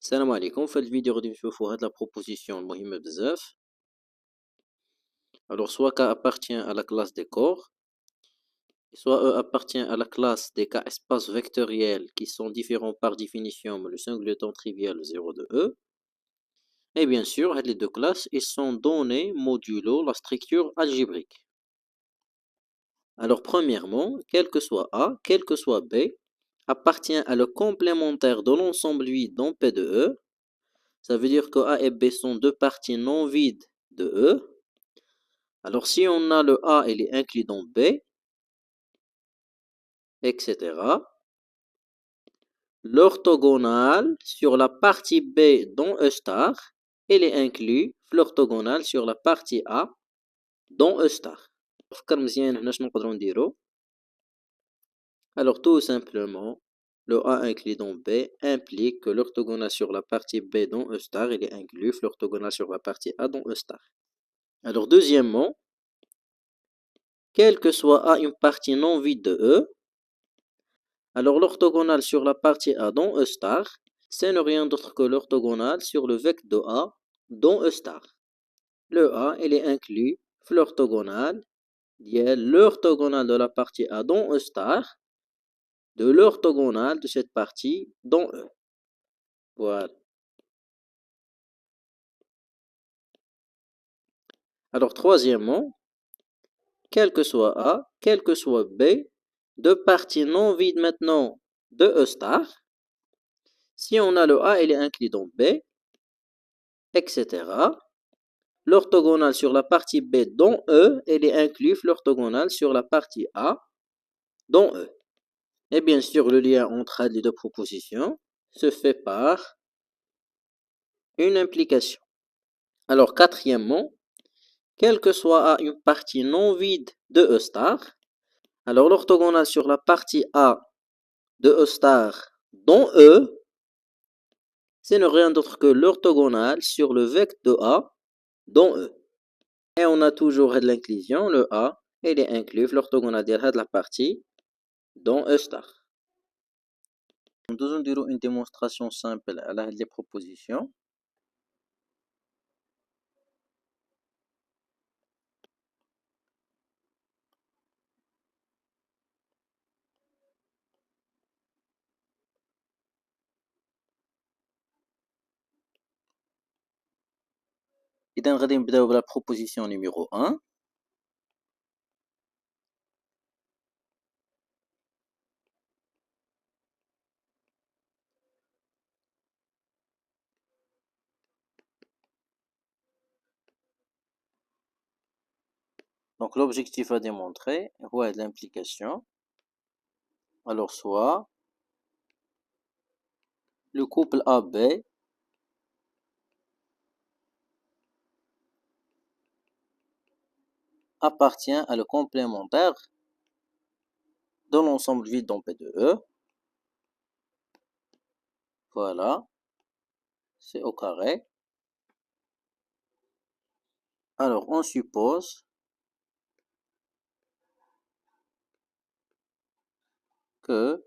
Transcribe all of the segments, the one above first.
السلام عليكم. في هاد الفيديو غادي نشوفو هاد لا بروبوزيسيون مهمة بزاف. Alors soit K appartient à la classe des corps, soit E appartient à la classe des cas espaces vectoriels qui sont différents par définition mais le singleton trivial 0 de E. Et bien sûr, les deux classes ils sont données modulo la structure algébrique. Alors premièrement, quel que soit A, quel que soit B, appartient à le complémentaire de l'ensemble vide dans P de E. Ça veut dire que A et B sont deux parties non vides de E. Alors, si on a le A, il est inclus dans B, etc. L'orthogonale sur la partie B dans E star, il est inclus l'orthogonale sur la partie A dans E star. Alors, tout simplement, le A inclus dans B implique que l'orthogonale sur la partie B dans E star, il est inclus l'orthogonale sur la partie A dans E star. Alors, deuxièmement, quelle que soit A une partie non vide de E, alors l'orthogonale sur la partie A dans E star, c'est ne rien d'autre que l'orthogonale sur le vecteur de A dans E star. Le A, il est inclus l'orthogonale de la partie A dans E star, de l'orthogonale de cette partie dans E. Voilà. Alors troisièmement, quel que soit A, quel que soit B, deux parties non vides maintenant de E star, si on a le A, il est inclus dans B, etc. L'orthogonale sur la partie B dans E, elle est inclus l'orthogonale sur la partie A dans E. Et bien sûr, le lien entre les deux propositions se fait par une implication. Alors, quatrièmement, quelle que soit A une partie non vide de E star, alors l'orthogonale sur la partie A de E star dans E, c'est ne rien d'autre que l'orthogonale sur le vecteur de A dans E. Et on a toujours de l'inclusion, le A, il est inclus l'orthogonale de la partie dans E star. Nous allons faire une démonstration simple à les propositions. إذا غادي نبداو بلا proposition numéro 1. Donc l'objectif à démontrer est l'implication. Alors soit le couple AB appartient à le complémentaire de l'ensemble vide dans P de E. Voilà, c'est au carré. Alors on suppose que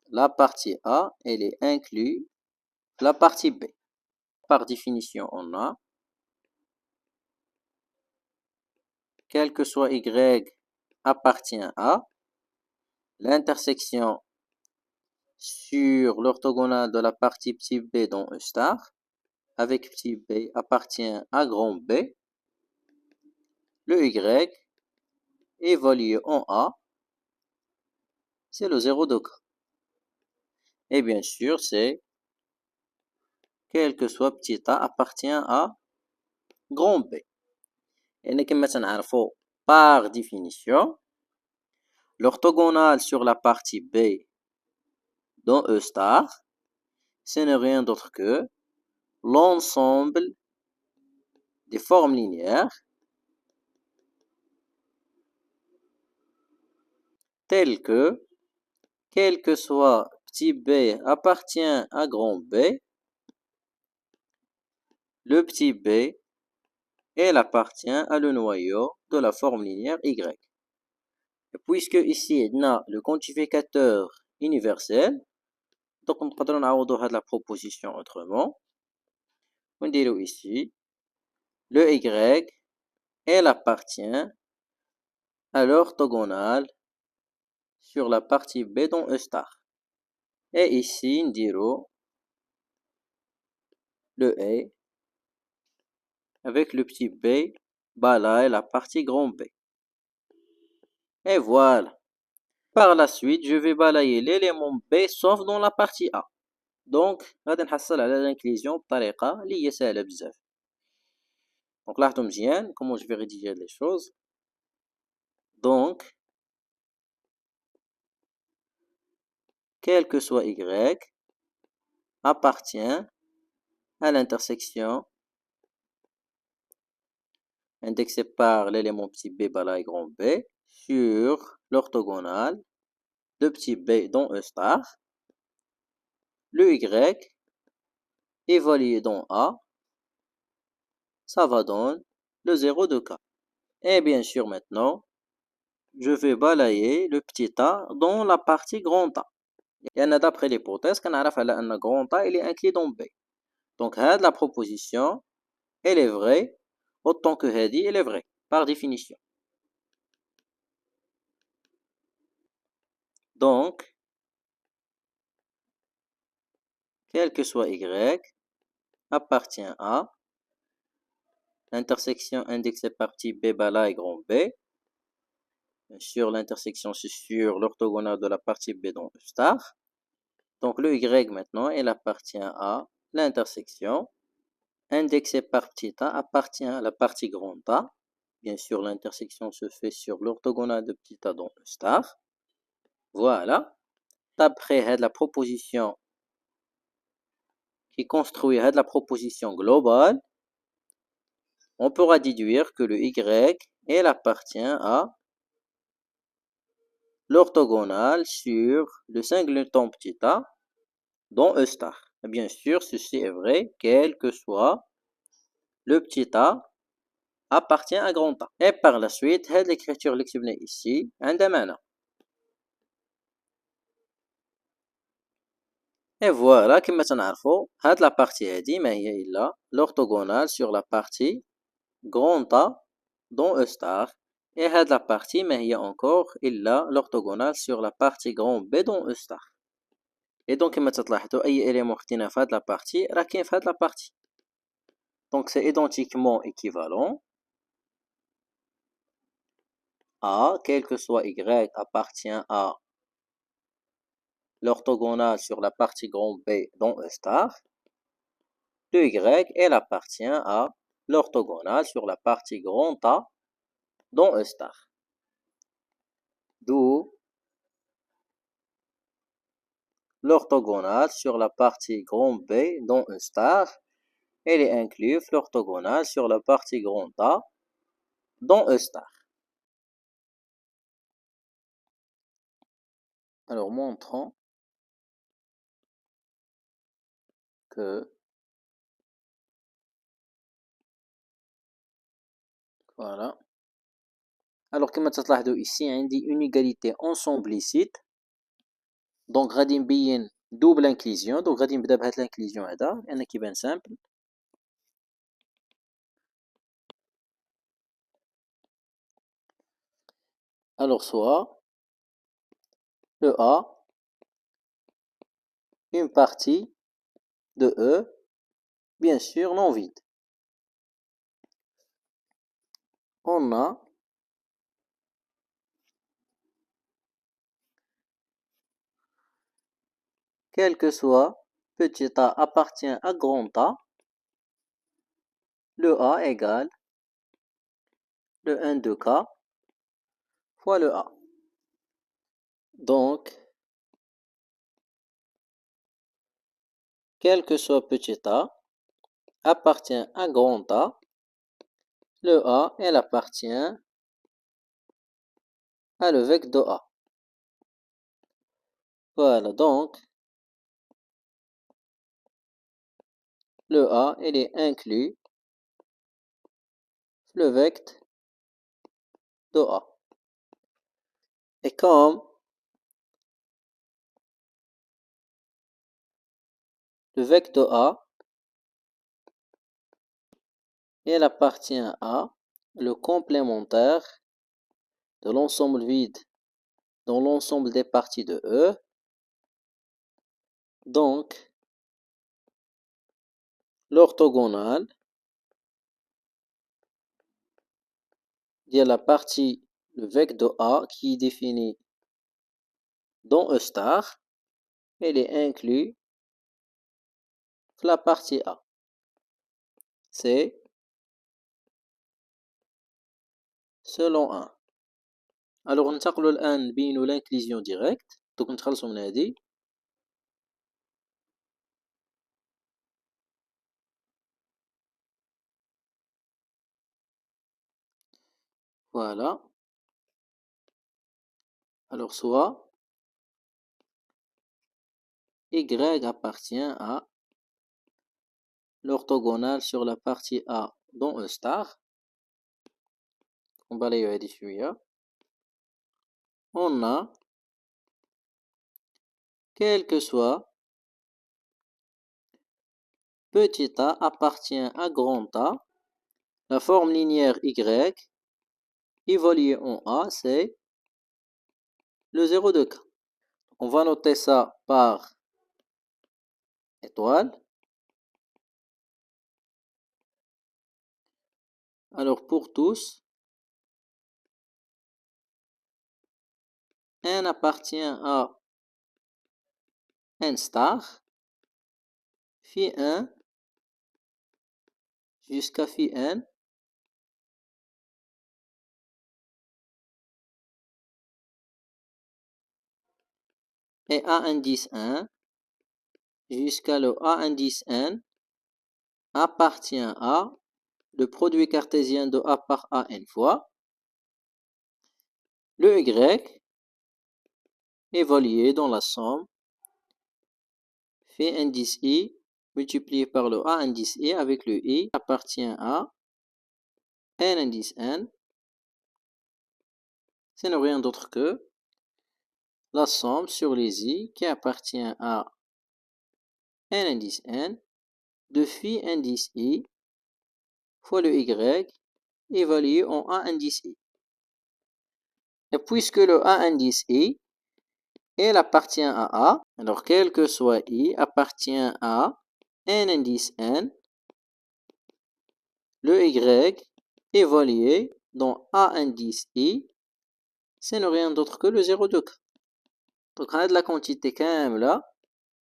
la partie A, elle est inclue la partie B. Par définition, on a quel que soit Y appartient à l'intersection sur l'orthogonale de la partie petit b dans E star, avec petit b appartient à grand B, le Y évalué en A, c'est le 0 degré. Et bien sûr, c'est quel que soit petit a appartient à grand B. Et comme nous par définition, l'orthogonale sur la partie B dans E star, ce n'est rien d'autre que l'ensemble des formes linéaires telles que, quel que soit petit b appartient à grand B, le petit b, elle appartient à le noyau de la forme linéaire Y. Et puisque ici, on a le quantificateur universel, Donc نقدروا نعوضوا هاد la proposition autrement. ونديروا ici le y elle appartient à l'orthogonale sur la partie B dans E star. Et ici نديروا le A avec le petit B balaye la partie grand B. Et voilà. Par la suite, je vais balayer l'élément B sauf dans la partie A. Donc, غادي نحصل على l'inclusion بطريقة اللي هي سهلة بزاف. Donc, لاحظوا مزيان comment je vais rédiger les choses. Donc, quel que soit Y appartient à l'intersection indexée par l'élément petit b balaye grand B sur l'orthogonale de petit b dans E star. Le Y évalué dans A, ça va donner le 0 de K. Et bien sûr maintenant, je vais balayer le petit a dans la partie grand A. Et d'après l'hypothèse, qu'on a fait un grand A, il est inclus dans B. Donc, la proposition, elle est vraie, autant que Hadi, elle est vraie, par définition. Donc, quel que soit Y, appartient à l'intersection indexée par petit B balaye grand B. Bien sûr, l'intersection, c'est sur l'orthogonale de la partie B dans E star. Donc, le Y maintenant, il appartient à l'intersection indexée par petit a appartient à la partie grand A. Bien sûr, l'intersection se fait sur l'orthogonale de petit a dans E star. Voilà. D'après la proposition qui construit la proposition globale, on pourra déduire que le Y, il appartient à l'orthogonale sur le singleton petit a dans E star. Et bien sûr, ceci est vrai, quel que soit le petit a appartient à grand A. Et par la suite, l'écriture l'explique ici, عندها معنى. Et voilà, كما تنعرفوا هاد la partie هادي ما هي إلا l'orthogonale sur la partie grand A dans E star. Et هاد la partie ما هي encore إلا l'orthogonale sur la partie grand B dans E star. Et donc كما تلاحظوا أي élément خدينا في هاد la partie راه كاين في هاد la partie. Donc c'est identiquement équivalent à quel que soit Y appartient à l'orthogonale sur la partie grand B dans E star. Le Y, elle appartient à l'orthogonale sur la partie grand A dans E star. D'où l'orthogonale sur la partie grand B dans E star, elle est incluse l'orthogonale sur la partie grand A dans E star. Alors montrons que voilà. Alors كما تلاحظوا ici عندي une égalité ensemble-licite. Donc غادي نبين double inclusion. Donc غادي نبدا بهاد l'inclusion هذا لأن كيبان simple. Alors soit le A, une partie de E, bien sûr non vide. On a quel que soit petit a appartient à grand A, le A égale le 1 de K fois le A. Donc, quel que soit petit a appartient à grand A, le A, elle appartient à l'évêque de A. Voilà, donc, le A, il est inclus le vecteur de A. Et comme le vecteur A, elle appartient à le complémentaire de l'ensemble vide dans l'ensemble des parties de E. Donc, l'orthogonale de la partie, le vecteur A qui est défini dans E star, elle est inclue dans la partie A. C'est selon 1. Alors, ننتقلوا الآن نبينوا l'inclusion directe. Donc, نتخلصوا من هذه. Voilà. Alors, soit Y appartient à l'orthogonale sur la partie A dans E star. On va aller vérifier. On a, quel que soit petit a appartient à grand A, la forme linéaire Y évaluée en A, c'est le 0 de K. On va noter ça par étoile. Alors pour tous, N appartient à N star, phi 1 jusqu'à phi N. Et A indice 1 jusqu'à le A indice N appartient à le produit cartésien de A par A n fois le Y évalué dans la somme phi indice I multiplié par le A indice I avec le I appartient à N indice N. Ce n'est rien d'autre que la somme sur les I qui appartient à N indice N de phi indice I fois le Y évalué en A indice I. Et puisque le A indice I, elle appartient à A, alors quel que soit I appartient à N indice N, le Y évalué dans A indice I, ce n'est rien d'autre que le 0 de K. Donc, la quantité là,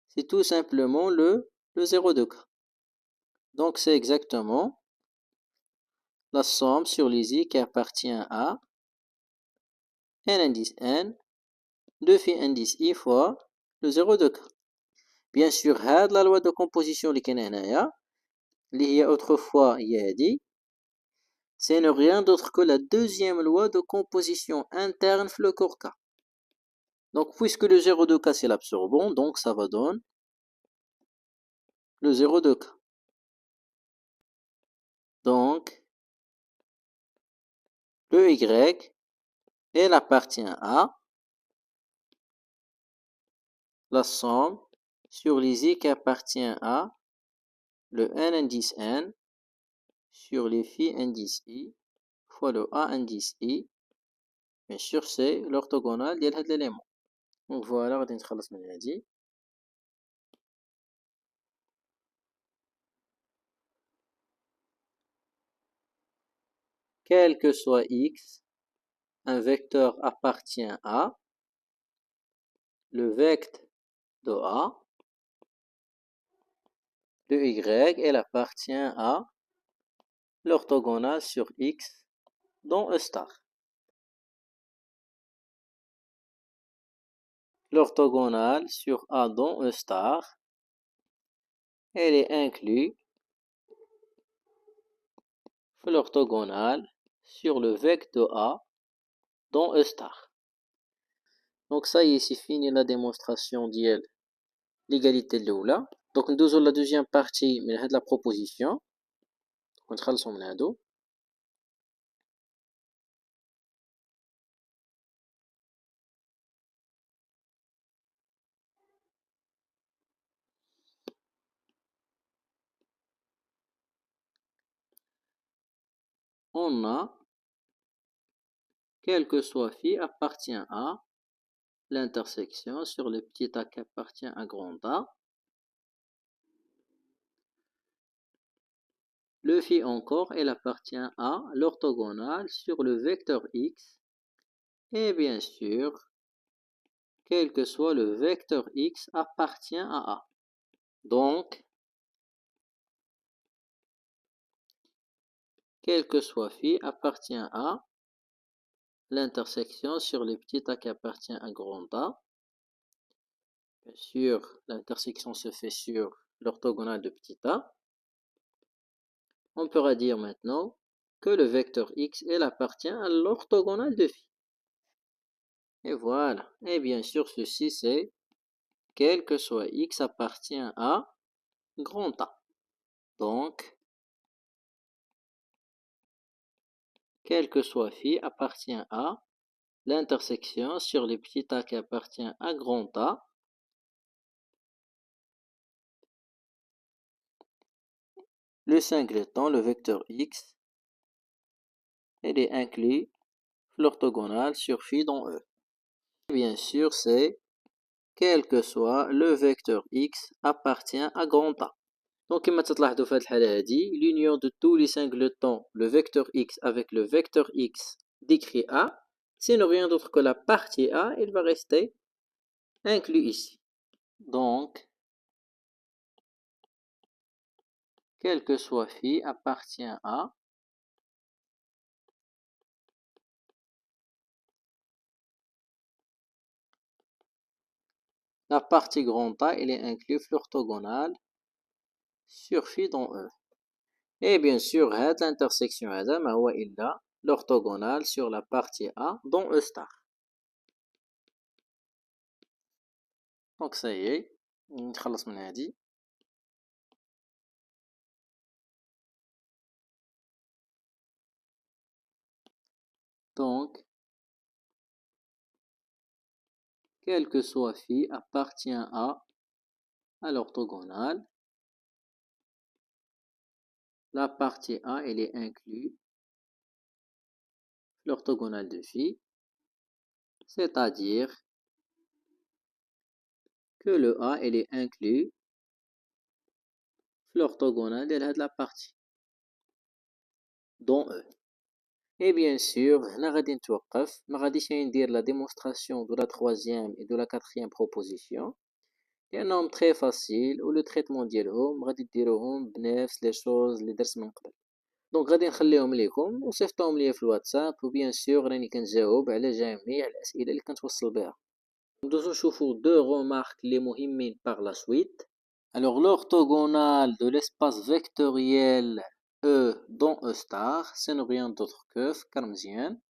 c'est tout simplement le 0 de K. Donc, c'est exactement la somme sur les I qui appartient à N indice N de phi indice I fois le 0 de K. Bien sûr, la loi de composition اللي كاينه هنايا اللي هي autrefois هي هذه, ce n'est rien d'autre que la deuxième loi de composition interne في le corps K. Donc, puisque le 0 de K c'est l'absorbant, donc ça va donner le 0 de K. Donc, le Y, elle appartient à la somme sur les I qui appartient à le N indice N sur les phi indice I fois le A indice I. Bien sûr, c'est l'orthogonale de cet élément. Donc voilà, غادي نتخلص من هذه. Quel que soit X, un vecteur appartient à le vecteur de A, le Y, elle appartient à l'orthogonale sur X dans E star. L'orthogonale sur A dans E star, elle est inclue l'orthogonale sur le vecteur A dans E star. Donc ça y est, c'est fini la démonstration de l'égalité de l'oula. Donc nous avons la deuxième partie de la proposition. On va نخلصوا on a, quel que soit phi appartient à l'intersection sur le petit a qui appartient à grand A. Le phi encore, elle appartient à l'orthogonale sur le vecteur x. Et bien sûr, quel que soit le vecteur x appartient à A. Donc, quel que soit phi appartient à l'intersection sur le petit a qui appartient à grand A. Bien sûr, l'intersection se fait sur l'orthogonale de petit a. On pourra dire maintenant que le vecteur x, elle appartient à l'orthogonale de phi. Et voilà. Et bien sûr, ceci, c'est quel que soit x appartient à grand A. Donc, quel que soit phi appartient à l'intersection sur le petit a qui appartient à grand A. Le singleton, le vecteur x, il est inclus l'orthogonale sur phi dans E. Et bien sûr, c'est quel que soit le vecteur x appartient à grand A. Donc, كما تلاحظوا في هذه الحالة هذه, l'union de tous les singletons, le vecteur x avec le vecteur x décrit A, c'est ne rien d'autre que la partie A, il va rester inclus ici. Donc, quel que soit phi appartient à la partie grand A, il est inclus l'orthogonale sur phi dans E. Et bien sûr, cette intersection هذا ما هو إلا l'orthogonale sur la partie A dans E star. Donc ça y est, نتخلص من هذه. Donc, quel que soit phi appartient à l'orthogonale. La partie A, elle est inclue l'orthogonale de phi, c'est-à-dire que le A, elle est inclus l'orthogonale de la partie dans E. Et bien sûr, هنا غادي نتوقف, ما غاديش ندير la démonstration de la troisième et de la quatrième proposition. لأنهم très facile و le traitement ديالهم غادي ديروهم بنفس les choses اللي درت من قبل. دونك غادي نخليهم ليكم وصيفطوهم ليا في الواتساب وبيان سور راني كنجاوب على جميع الأسئلة اللي كنتوصل بها. ندوزو نشوفو deux remarques les مهمين par la suite. Alors l'orthogonale de l'espace vectoriel E dans E star, c'est rien d'autre que Karmzian.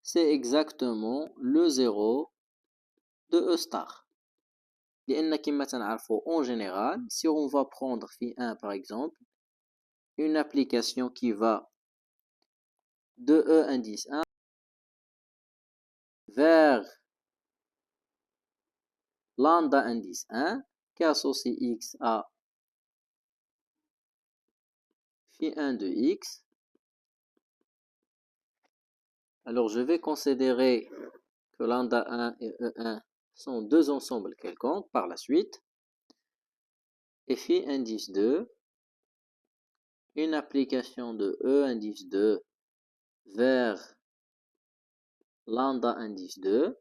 C'est exactement le 0 de E star. لأن كما تنعرفو en général, si on va prendre phi 1 par exemple, une application qui va de E indice 1 vers lambda indice 1 qui associe x à phi 1 de x. Alors je vais considérer que lambda 1 et E1 sont deux ensembles quelconques par la suite. Et phi indice 2, une application de E indice 2 vers lambda indice 2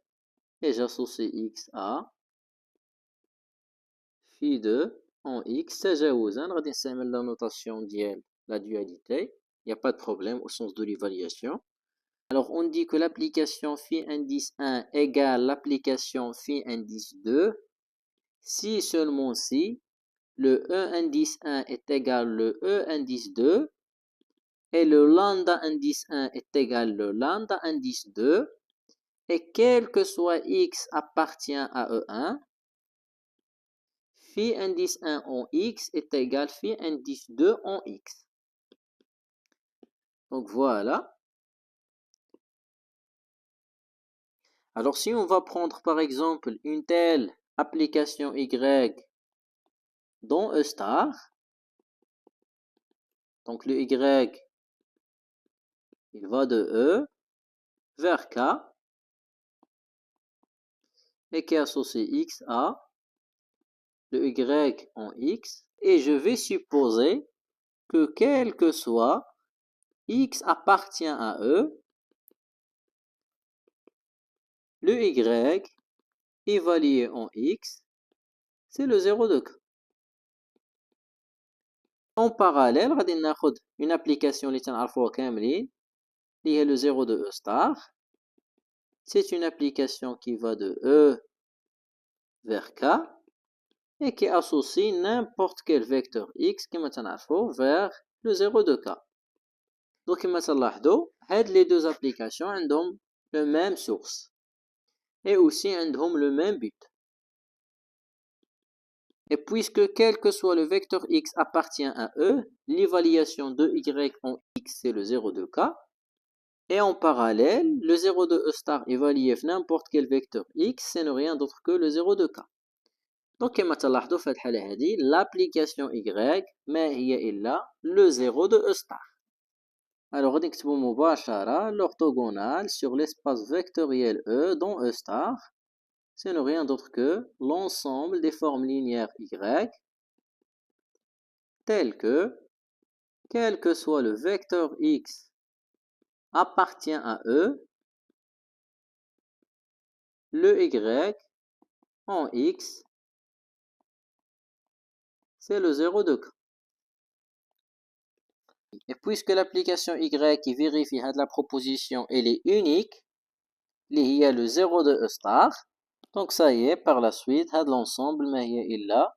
et j'associe x à phi 2 en x تجاوزا غادي نستعمل la notation ديال la dualité, il n'y a pas de problème au sens de l'évaluation. Alors on dit que l'application phi indice 1 égale l'application phi indice 2 si seulement si le E indice 1 est égal le E indice 2 et le lambda indice 1 est égal le lambda indice 2 et quel que soit x appartient à E1, phi indice 1 en x est égal phi indice 2 en x. Donc voilà. Alors si on va prendre par exemple une telle application y dans E star, donc le y il va de E vers K et qui associe X à le Y en X. Et je vais supposer que quel que soit X appartient à E, le Y évalué en X, c'est le 0 de K. En parallèle, غادي ناخذ une application اللي تنعرفوها كاملين اللي هي le 0 de E star. C'est une application qui va de E vers K et qui associe n'importe quel vecteur X كما تنعرفو vers le 0 de K. Donc كما تلاحظوا هاد les deux applications عندهم le même source et aussi عندهم le même but. Et puisque quel que soit le vecteur X appartient à E, l'évaluation de Y en X c'est le 0 de K. Et en parallèle, le 0 de E star évalué n'importe quel vecteur X, ce n'est rien d'autre que le 0 de K. Donc كما تلاحظوا في الحالة هذه l'application Y ما هي إلا le 0 de E star. Alors غادي نكتبوا مباشرة l'orthogonale sur l'espace vectoriel E dans E star. Ce n'est rien d'autre que l'ensemble des formes linéaires Y telles que quel que soit le vecteur X appartient à E, le Y en X, c'est le 0 de K. Et puisque l'application Y qui vérifie la proposition, elle est unique, il y a le 0 de E star, donc ça y est, par la suite, l'ensemble, il a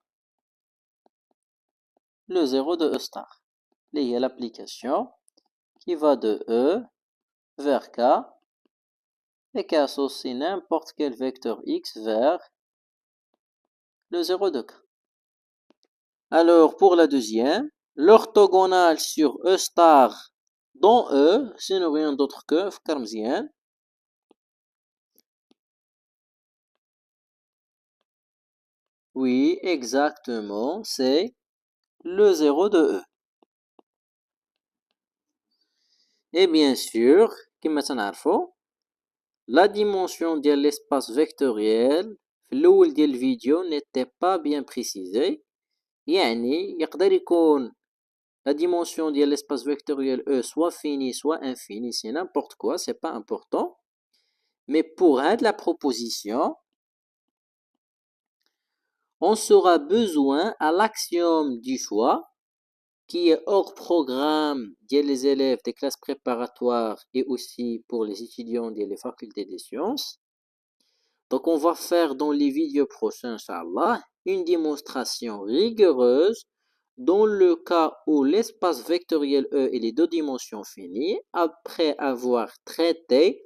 le 0 de E star. Il y a l'application qui va de E vers K et qui associe n'importe quel vecteur X vers le 0 de K. Alors, pour la deuxième, l'orthogonale sur E star dans E, ce n'est rien d'autre que فكر. Oui, exactement, c'est le 0 de E. Et bien sûr, كما تنعرفوا, la dimension de l'espace vectoriel في الأول ديال الفيديو n'était pas bien précisée. يعني يقدر يكون la dimension de l'espace vectoriel E soit finie, soit infinie, c'est n'importe quoi, c'est pas important. Mais pour être la proposition, on aura besoin à l'axiome du choix, qui est hors programme des élèves des classes préparatoires et aussi pour les étudiants des facultés des sciences. Donc, on va faire dans les vidéos prochaines, Inch'Allah, une démonstration rigoureuse dans le cas où l'espace vectoriel E est les deux dimensions finies, après avoir traité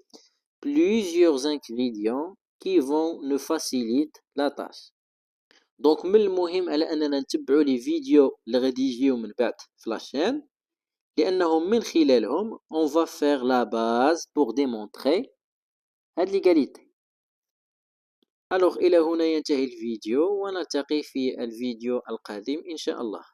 plusieurs ingrédients qui vont nous faciliter la tâche. Donc من المهم على أننا نتبعوا لي فيديو اللي غادي يجيو من بعد في لاشين لأنهم من خلالهم on va faire la base pour démontrer هاد l'égalité. Alors إلى هنا ينتهي الفيديو ونلتقي في الفيديو القادم إن شاء الله.